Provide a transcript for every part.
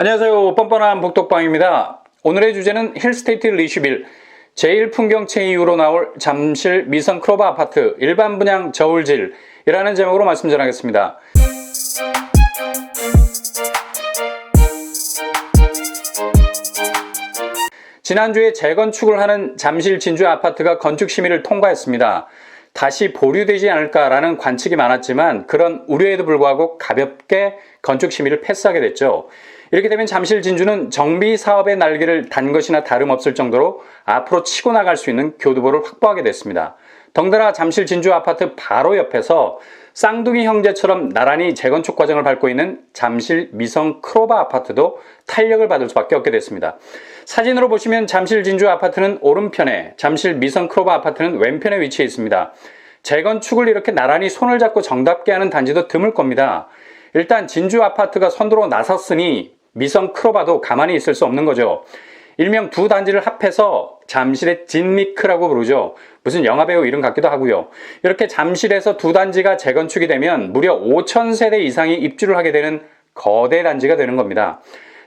안녕하세요. 뻔뻔한 복덕방입니다. 오늘의 주제는 힐스테이트 리슈빌 제1풍경채 이후로 나올 잠실 미선 크로바 아파트 일반 분양 저울질이라는 제목으로 말씀 전하겠습니다. 지난주에 재건축을 하는 잠실 진주 아파트가 건축 심의를 통과했습니다. 다시 보류되지 않을까라는 관측이 많았지만 그런 우려에도 불구하고 가볍게 건축 심의를 패스하게 됐죠. 이렇게 되면 잠실 진주는 정비 사업의 날개를 단 것이나 다름없을 정도로 앞으로 치고 나갈 수 있는 교두보를 확보하게 됐습니다. 덩달아 잠실 진주 아파트 바로 옆에서 쌍둥이 형제처럼 나란히 재건축 과정을 밟고 있는 잠실 미성 크로바 아파트도 탄력을 받을 수밖에 없게 됐습니다. 사진으로 보시면 잠실 진주 아파트는 오른편에, 잠실 미성 크로바 아파트는 왼편에 위치해 있습니다. 재건축을 이렇게 나란히 손을 잡고 정답게 하는 단지도 드물 겁니다. 일단 진주 아파트가 선두로 나섰으니 미성 크로바도 가만히 있을 수 없는 거죠. 일명 두 단지를 합해서 잠실의 진미크라고 부르죠. 무슨 영화배우 이름 같기도 하고요. 이렇게 잠실에서 두 단지가 재건축이 되면 무려 5,000세대 이상이 입주를 하게 되는 거대 단지가 되는 겁니다.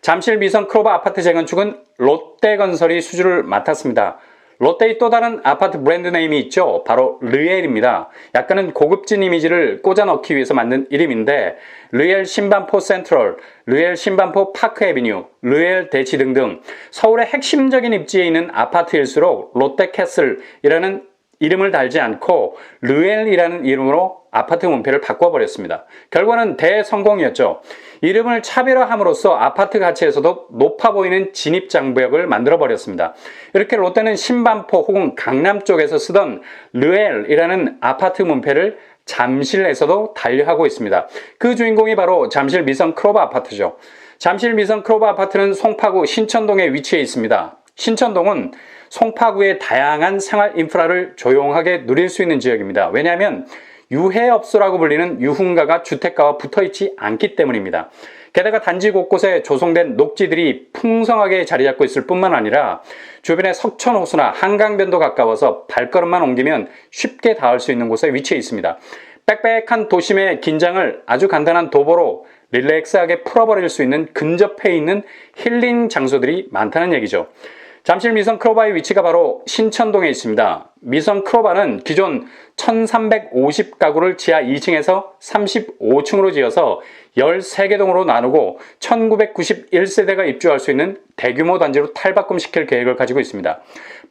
잠실 미성 크로바 아파트 재건축은 롯데건설이 수주를 맡았습니다. 롯데의 또 다른 아파트 브랜드 네임이 있죠. 바로 르엘입니다. 약간은 고급진 이미지를 꽂아 넣기 위해서 만든 이름인데 르엘 신반포 센트럴, 르엘 신반포 파크 애비뉴, 르엘 대치 등등 서울의 핵심적인 입지에 있는 아파트일수록 롯데캐슬이라는 이름을 달지 않고 르엘이라는 이름으로 아파트 문패를 바꿔버렸습니다. 결과는 대성공이었죠. 이름을 차별화함으로써 아파트 가치에서도 높아 보이는 진입장벽을 만들어버렸습니다. 이렇게 롯데는 신반포 혹은 강남 쪽에서 쓰던 르엘이라는 아파트 문패를 잠실에서도 달려하고 있습니다. 그 주인공이 바로 잠실 미성 크로바 아파트죠. 잠실 미성 크로바 아파트는 송파구 신천동에 위치해 있습니다. 신천동은 송파구의 다양한 생활 인프라를 조용하게 누릴 수 있는 지역입니다. 왜냐하면 유해업소라고 불리는 유흥가가 주택가와 붙어있지 않기 때문입니다. 게다가 단지 곳곳에 조성된 녹지들이 풍성하게 자리 잡고 있을 뿐만 아니라 주변에 석천호수나 한강변도 가까워서 발걸음만 옮기면 쉽게 닿을 수 있는 곳에 위치해 있습니다. 빽빽한 도심의 긴장을 아주 간단한 도보로 릴렉스하게 풀어버릴 수 있는 근접해 있는 힐링 장소들이 많다는 얘기죠. 잠실 미성 크로바의 위치가 바로 신천동에 있습니다. 미성 크로바는 기존 1350가구를 지하 2층에서 35층으로 지어서 13개 동으로 나누고 1991세대가 입주할 수 있는 대규모 단지로 탈바꿈시킬 계획을 가지고 있습니다.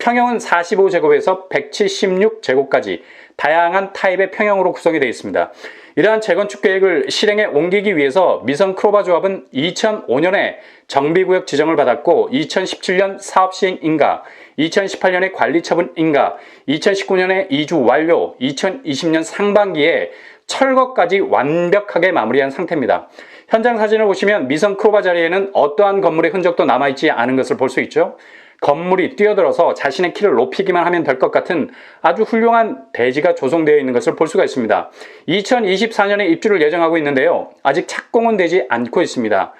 평형은 45제곱에서 176제곱까지 다양한 타입의 평형으로 구성이 되어 있습니다. 이러한 재건축 계획을 실행에 옮기기 위해서 미성 크로바 조합은 2005년에 정비구역 지정을 받았고 2017년 사업시행 인가, 2018년에 관리처분 인가, 2019년에 이주 완료, 2020년 상반기에 철거까지 완벽하게 마무리한 상태입니다. 현장 사진을 보시면 미성 크로바 자리에는 어떠한 건물의 흔적도 남아있지 않은 것을 볼 수 있죠. 건물이 뛰어들어서 자신의 키를 높이기만 하면 될 것 같은 아주 훌륭한 대지가 조성되어 있는 것을 볼 수가 있습니다. 2024년에 입주를 예정하고 있는데요. 아직 착공은 되지 않고 있습니다.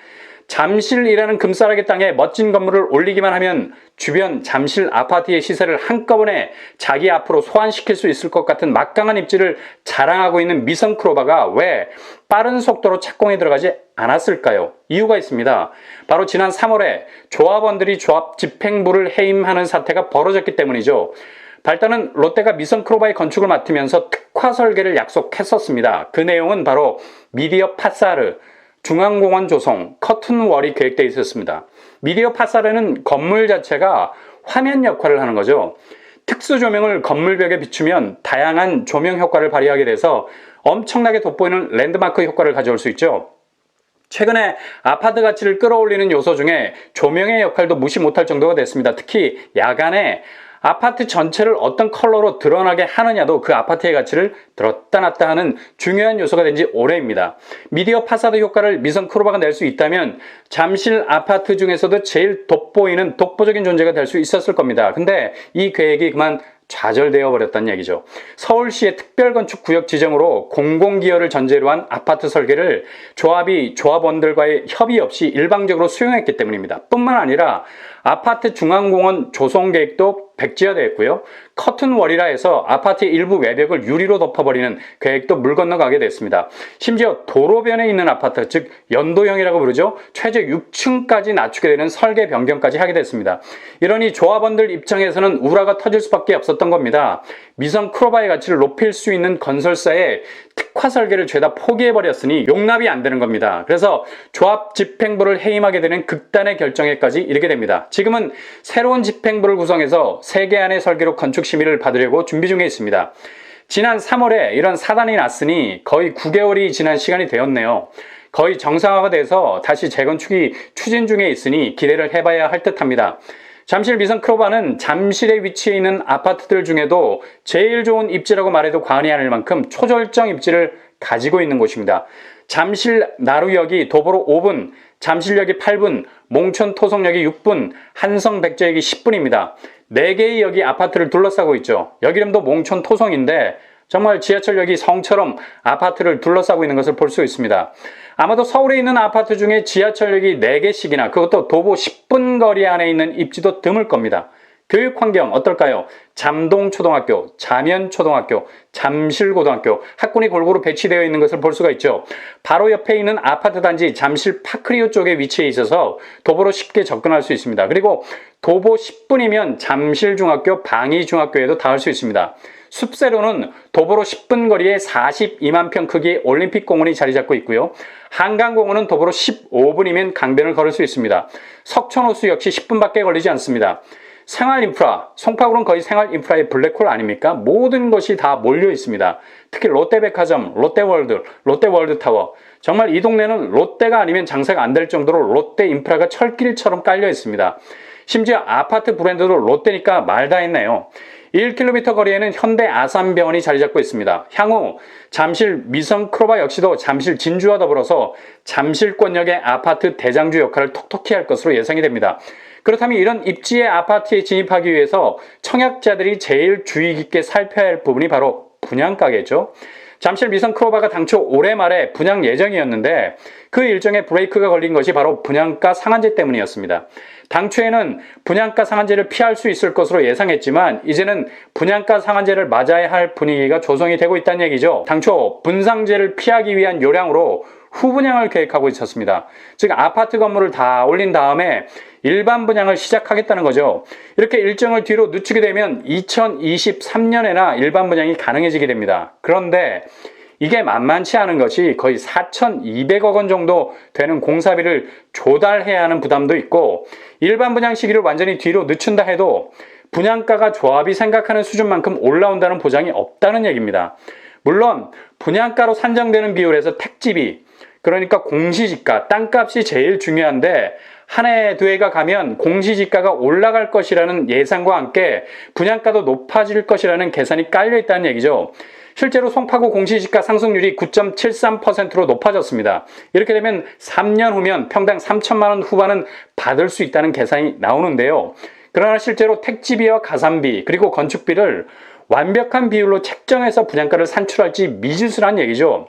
잠실이라는 금싸라기 땅에 멋진 건물을 올리기만 하면 주변 잠실 아파트의 시세를 한꺼번에 자기 앞으로 소환시킬 수 있을 것 같은 막강한 입지를 자랑하고 있는 미성 크로바가 왜 빠른 속도로 착공에 들어가지 않았을까요? 이유가 있습니다. 바로 지난 3월에 조합원들이 조합 집행부를 해임하는 사태가 벌어졌기 때문이죠. 발단은 롯데가 미성 크로바의 건축을 맡으면서 특화 설계를 약속했었습니다. 그 내용은 바로 미디어 파사르, 중앙공원 조성, 커튼월이 계획되어 있었습니다. 미디어 파사르는 건물 자체가 화면 역할을 하는 거죠. 특수 조명을 건물벽에 비추면 다양한 조명 효과를 발휘하게 돼서 엄청나게 돋보이는 랜드마크 효과를 가져올 수 있죠. 최근에 아파트 가치를 끌어올리는 요소 중에 조명의 역할도 무시 못할 정도가 됐습니다. 특히 야간에 아파트 전체를 어떤 컬러로 드러나게 하느냐도 그 아파트의 가치를 들었다 놨다 하는 중요한 요소가 된 지 오래입니다. 미디어 파사드 효과를 미성 크로바가 낼 수 있다면 잠실 아파트 중에서도 제일 돋보이는 독보적인 존재가 될 수 있었을 겁니다. 근데 이 계획이 그만 좌절되어 버렸다는 얘기죠. 서울시의 특별건축구역 지정으로 공공기여를 전제로 한 아파트 설계를 조합이 조합원들과의 협의 없이 일방적으로 수용했기 때문입니다. 뿐만 아니라 아파트 중앙공원 조성 계획도 백지화되었고요. 커튼월이라 해서 아파트 일부 외벽을 유리로 덮어버리는 계획도 물 건너가게 됐습니다. 심지어 도로변에 있는 아파트, 즉 연도형이라고 부르죠. 최저 6층까지 낮추게 되는 설계 변경까지 하게 됐습니다. 이러니 조합원들 입장에서는 우라가 터질 수밖에 없었던 겁니다. 미성 크로바의 가치를 높일 수 있는 건설사의 특화 설계를 죄다 포기해버렸으니 용납이 안 되는 겁니다. 그래서 조합 집행부를 해임하게 되는 극단의 결정에까지 이르게 됩니다. 지금은 새로운 집행부를 구성해서 세계안의 설계로 건축 심의를 받으려고 준비 중에 있습니다. 지난 3월에 이런 사단이 났으니 거의 9개월이 지난 시간이 되었네요. 거의 정상화가 돼서 다시 재건축이 추진 중에 있으니 기대를 해봐야 할 듯합니다. 잠실 미성 크로바는 잠실에 위치해 있는 아파트들 중에도 제일 좋은 입지라고 말해도 과언이 아닐 만큼 초절정 입지를 가지고 있는 곳입니다. 잠실 나루역이 도보로 5분, 잠실역이 8분, 몽천 토성역이 6분, 한성 백제역이 10분입니다. 4개의 역이 아파트를 둘러싸고 있죠. 역 이름도 몽천 토성인데 정말 지하철역이 성처럼 아파트를 둘러싸고 있는 것을 볼 수 있습니다. 아마도 서울에 있는 아파트 중에 지하철역이 4개씩이나 그것도 도보 10분 거리 안에 있는 입지도 드물 겁니다. 교육 환경 어떨까요? 잠동초등학교, 잠연초등학교, 잠실고등학교 학군이 골고루 배치되어 있는 것을 볼 수가 있죠. 바로 옆에 있는 아파트 단지 잠실 파크리오 쪽에 위치해 있어서 도보로 쉽게 접근할 수 있습니다. 그리고 도보 10분이면 잠실중학교, 방이중학교에도 닿을 수 있습니다. 숲세로는 도보로 10분 거리에 42만 평 크기의 올림픽공원이 자리 잡고 있고요. 한강공원은 도보로 15분이면 강변을 걸을 수 있습니다. 석촌호수 역시 10분밖에 걸리지 않습니다. 생활인프라, 송파구는 거의 생활인프라의 블랙홀 아닙니까? 모든 것이 다 몰려 있습니다. 특히 롯데백화점, 롯데월드, 롯데월드타워. 정말 이 동네는 롯데가 아니면 장사가 안 될 정도로 롯데 인프라가 철길처럼 깔려 있습니다. 심지어 아파트 브랜드도 롯데니까 말 다 했네요. 1km 거리에는 현대 아산병원이 자리 잡고 있습니다. 향후 잠실 미성 크로바 역시도 잠실 진주와 더불어서 잠실권역의 아파트 대장주 역할을 톡톡히 할 것으로 예상이 됩니다. 그렇다면 이런 입지의 아파트에 진입하기 위해서 청약자들이 제일 주의 깊게 살펴야 할 부분이 바로 분양가겠죠. 잠실 미성 크로바가 당초 올해 말에 분양 예정이었는데 그 일정에 브레이크가 걸린 것이 바로 분양가 상한제 때문이었습니다. 당초에는 분양가 상한제를 피할 수 있을 것으로 예상했지만 이제는 분양가 상한제를 맞아야 할 분위기가 조성이 되고 있다는 얘기죠. 당초 분상제를 피하기 위한 요량으로 후분양을 계획하고 있었습니다. 즉 아파트 건물을 다 올린 다음에 일반 분양을 시작하겠다는 거죠. 이렇게 일정을 뒤로 늦추게 되면 2023년에나 일반 분양이 가능해지게 됩니다. 그런데 이게 만만치 않은 것이 거의 4,200억 원 정도 되는 공사비를 조달해야 하는 부담도 있고 일반 분양 시기를 완전히 뒤로 늦춘다 해도 분양가가 조합이 생각하는 수준만큼 올라온다는 보장이 없다는 얘기입니다. 물론 분양가로 산정되는 비율에서 택지비, 그러니까 공시지가, 땅값이 제일 중요한데 한 해 두 해가 가면 공시지가가 올라갈 것이라는 예상과 함께 분양가도 높아질 것이라는 계산이 깔려 있다는 얘기죠. 실제로 송파구 공시지가 상승률이 9.73%로 높아졌습니다. 이렇게 되면 3년 후면 평당 3천만 원 후반은 받을 수 있다는 계산이 나오는데요. 그러나 실제로 택지비와 가산비 그리고 건축비를 완벽한 비율로 책정해서 분양가를 산출할지 미지수란 얘기죠.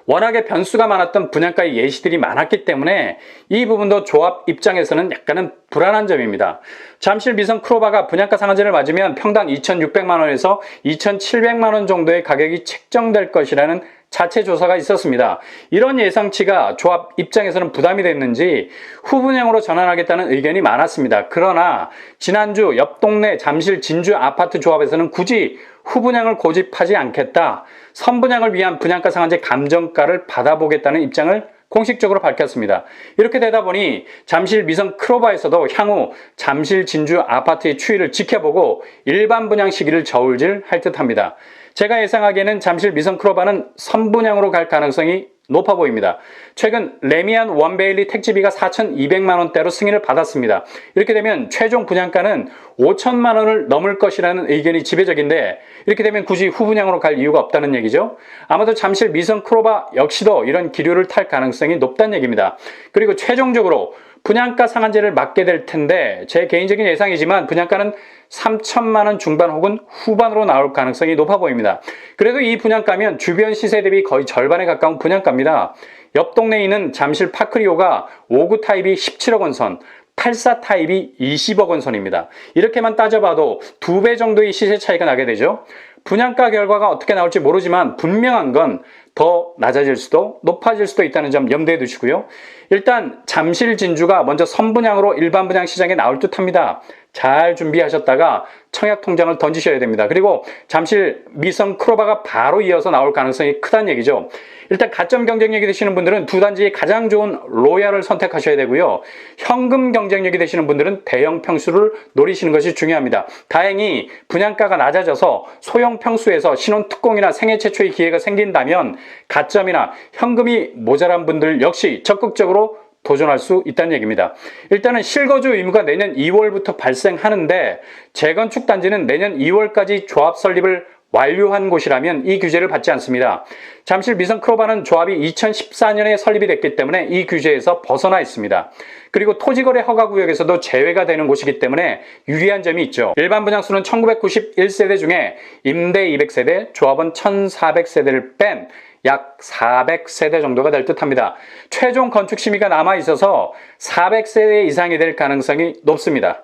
워낙에 변수가 많았던 분양가의 예시들이 많았기 때문에 이 부분도 조합 입장에서는 약간은 불안한 점입니다. 잠실 미성 크로바가 분양가 상한제를 맞으면 평당 2,600만 원에서 2,700만 원 정도의 가격이 책정될 것이라는 자체 조사가 있었습니다. 이런 예상치가 조합 입장에서는 부담이 됐는지 후분양으로 전환하겠다는 의견이 많았습니다. 그러나 지난주 옆 동네 잠실 진주 아파트 조합에서는 굳이 후분양을 고집하지 않겠다. 선분양을 위한 분양가 상한제 감정가를 받아보겠다는 입장을 공식적으로 밝혔습니다. 이렇게 되다 보니 잠실 미성 크로바에서도 향후 잠실 진주 아파트의 추이를 지켜보고 일반 분양 시기를 저울질할 듯합니다. 제가 예상하기에는 잠실 미성 크로바는 선분양으로 갈 가능성이 높아 보입니다. 최근 레미안 원베일리 택지비가 4,200만 원대로 승인을 받았습니다. 이렇게 되면 최종 분양가는 5천만 원을 넘을 것이라는 의견이 지배적인데 이렇게 되면 굳이 후분양으로 갈 이유가 없다는 얘기죠. 아마도 잠실 미성 크로바 역시도 이런 기류를 탈 가능성이 높다는 얘기입니다. 그리고 최종적으로 분양가 상한제를 맞게 될 텐데 제 개인적인 예상이지만 분양가는 3천만 원 중반 혹은 후반으로 나올 가능성이 높아 보입니다. 그래도 이 분양가면 주변 시세 대비 거의 절반에 가까운 분양가입니다. 옆 동네에 있는 잠실 파크리오가 5구 타입이 17억 원 선, 84 타입이 20억 원 선입니다. 이렇게만 따져봐도 2배 정도의 시세 차이가 나게 되죠. 분양가 결과가 어떻게 나올지 모르지만 분명한 건 더 낮아질 수도 높아질 수도 있다는 점 염두에 두시고요. 일단 잠실 진주가 먼저 선분양으로 일반 분양 시장에 나올 듯합니다. 잘 준비하셨다가 청약 통장을 던지셔야 됩니다. 그리고 잠실 미성 크로바가 바로 이어서 나올 가능성이 크다는 얘기죠. 일단 가점 경쟁력이 되시는 분들은 두 단지의 가장 좋은 로얄을 선택하셔야 되고요. 현금 경쟁력이 되시는 분들은 대형 평수를 노리시는 것이 중요합니다. 다행히 분양가가 낮아져서 소형 평수에서 신혼 특공이나 생애 최초의 기회가 생긴다면 가점이나 현금이 모자란 분들 역시 적극적으로 도전할 수 있다는 얘기입니다. 일단은 실거주 의무가 내년 2월부터 발생하는데 재건축 단지는 내년 2월까지 조합 설립을 완료한 곳이라면 이 규제를 받지 않습니다. 잠실 미성 크로바는 조합이 2014년에 설립이 됐기 때문에 이 규제에서 벗어나 있습니다. 그리고 토지거래 허가구역에서도 제외가 되는 곳이기 때문에 유리한 점이 있죠. 일반 분양수는 1991세대 중에 임대 200세대, 조합원 1400세대를 뺀 약 400세대 정도가 될 듯합니다. 최종 건축 심의가 남아 있어서 400세대 이상이 될 가능성이 높습니다.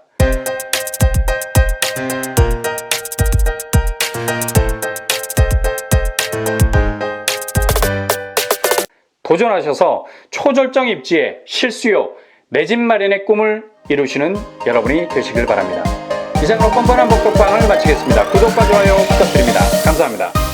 도전하셔서 초절정 입지에 실수요, 내 집 마련의 꿈을 이루시는 여러분이 되시길 바랍니다. 이상으로 뻔뻔한 복덕방을 마치겠습니다. 구독과 좋아요 부탁드립니다. 감사합니다.